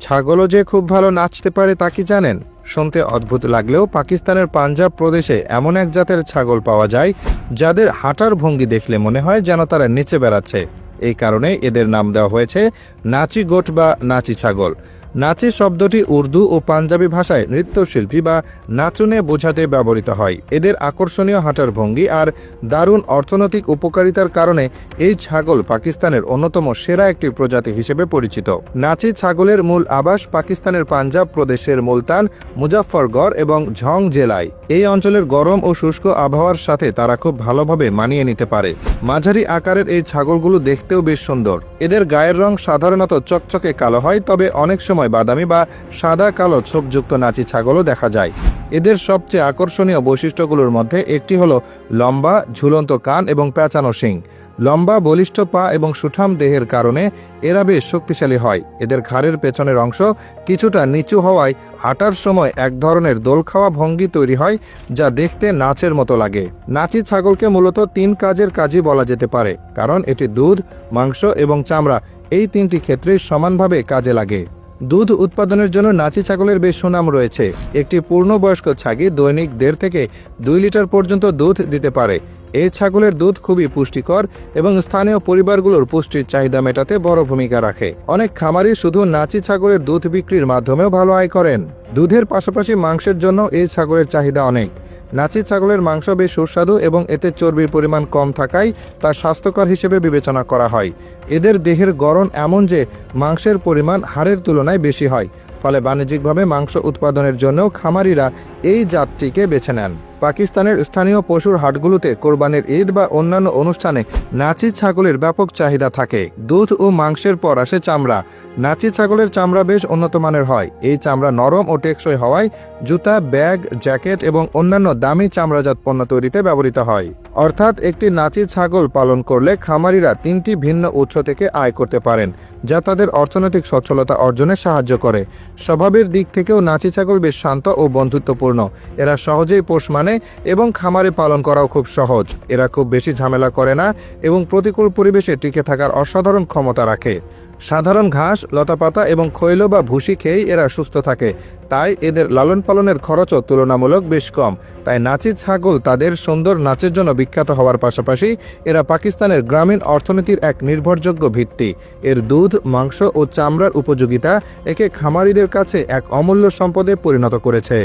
ছাগলও যে খুব ভালো নাচতে পারে তা কি জানেন? শুনতে অদ্ভুত লাগলেও পাকিস্তানের পাঞ্জাব প্রদেশে এমন এক জাতের ছাগল পাওয়া যায় যাদের হাঁটার ভঙ্গি দেখলে মনে হয় যেন তারা নেচে বেড়াচ্ছে। এই কারণে এদের নাম দেওয়া হয়েছে নাচি গোট বা নাচি ছাগল। নাচি শব্দটি উর্দু ও পাঞ্জাবি ভাষায় নৃত্যশিল্পী বা নাচুনে বোঝাতে ব্যবহৃত হয়। এদের আকর্ষণীয় হাঁটার ভঙ্গি আর দারুণ অর্থনৈতিক উপকারিতার কারণে এই ছাগল পাকিস্তানের অন্যতম সেরা একটি প্রজাতি হিসেবে পরিচিত। নাচি ছাগলের মূল আবাস পাকিস্তানের পাঞ্জাব প্রদেশের মুলতান, মুজাফফরগড় এবং ঝং জেলায়। এই অঞ্চলের গরম ও শুষ্ক আবহাওয়ার সাথে তারা খুব ভালোভাবে মানিয়ে নিতে পারে। মাঝারি আকারের এই ছাগলগুলো দেখতেও বেশ সুন্দর। এদের গায়ের রং সাধারণত চকচকে কালো হয়, তবে অনেক সময় বাদামি বা সাদা কালো ছোপযুক্ত নাচি ছাগলও দেখা যায়। এদের সবচেয়ে আকর্ষণীয় বৈশিষ্ট্যগুলোর মধ্যে একটি হলো লম্বা ঝুলন্ত কান এবং পেঁচানো শিং। লম্বা বলিষ্ঠ পা এবং সুঠাম দেহের কারণে এরা বেশ শক্তিশালী হয়। এদের ঘাড়ের পেছনের অংশ কিছুটা নিচু হওয়ায় হাঁটার সময় এক ধরনের দোল খাওয়া ভঙ্গি তৈরি হয়, যা দেখতে নাচের মতো লাগে। নাচি ছাগলকে মূলত 3 কাজের কাজই বলা যেতে পারে, কারণ এটি দুধ, মাংস এবং চামড়া এই 3টি ক্ষেত্রেই সমানভাবে কাজে লাগে। দুধ উৎপাদনের জন্য নাচি ছাগলের বেশ সুনাম রয়েছে। একটি পূর্ণবয়স্ক ছাগি দৈনিক 1.5 থেকে 2 লিটার পর্যন্ত দুধ দিতে পারে। এই ছাগলের দুধ খুবই পুষ্টিকর এবং স্থানীয় পরিবারগুলোর পুষ্টির চাহিদা মেটাতে বড় ভূমিকা রাখে। অনেক খামারি শুধু নাচি ছাগলের দুধ বিক্রির মাধ্যমেও ভালো আয় করেন। দুধের পাশাপাশি মাংসের জন্য এই ছাগলের চাহিদা অনেক। নাচি ছাগলের মাংস বেশ সুস্বাদু এবং এতে চর্বির পরিমাণ কম থাকায় তা স্বাস্থ্যকর হিসেবে বিবেচনা করা হয়। এদের দেহের গড়ন এমন যে মাংসের পরিমাণ হাড়ের তুলনায় বেশি হয়, ফলে বাণিজ্যিকভাবে মাংস উৎপাদনের জন্যও খামারিরা এই জাতটিকে বেছে নেন। পাকিস্তানের স্থানীয় পশুর হাটগুলোতে কোরবানির ঈদ বা অন্যান্য অনুষ্ঠানে নাচি ছাগলের ব্যাপক চাহিদা থাকে। দুধ ও মাংসের পর আসে চামড়া। নাচি ছাগলের চামড়া বেশ উন্নত মানের হয়। এই চামড়া নরম ও টেকসই হওয়ায় জুতা, ব্যাগ, জ্যাকেট এবং অন্যান্য দামি চামড়াজাত পণ্য তৈরিতে ব্যবহৃত হয়। অর্থাৎ একটি নাচি ছাগল পালন করলে খামারিরা 3টি ভিন্ন উৎস থেকে আয় করতে পারেন, যা তাদের অর্থনৈতিক সচ্ছলতা অর্জনে সাহায্য করে। স্বভাবের দিক থেকেও নাচি ছাগল বেশ শান্ত ও বন্ধুত্বপূর্ণ। এরা সহজেই পোষ মানে এবং খামারে পালন করাও খুব সহজ। এরা খুব বেশি ঝামেলা করে না এবং প্রতিকূল পরিবেশে টিকে থাকার অসাধারণ ক্ষমতা রাখে। সাধারণ ঘাস, লতাপাতা এবং খৈল বা ভুসি খেয়েই এরা সুস্থ থাকে, তাই এদের লালন পালনের খরচও তুলনামূলক বেশ কম। তাই নাচি ছাগল তাদের সুন্দর নাচের জন্য বিখ্যাত হওয়ার পাশাপাশি এরা পাকিস্তানের গ্রামীণ অর্থনীতির এক নির্ভরযোগ্য ভিত্তি। এর দুধ, মাংস ও চামড়ার উপযোগিতা একে খামারিদের কাছে এক অমূল্য সম্পদে পরিণত করেছে।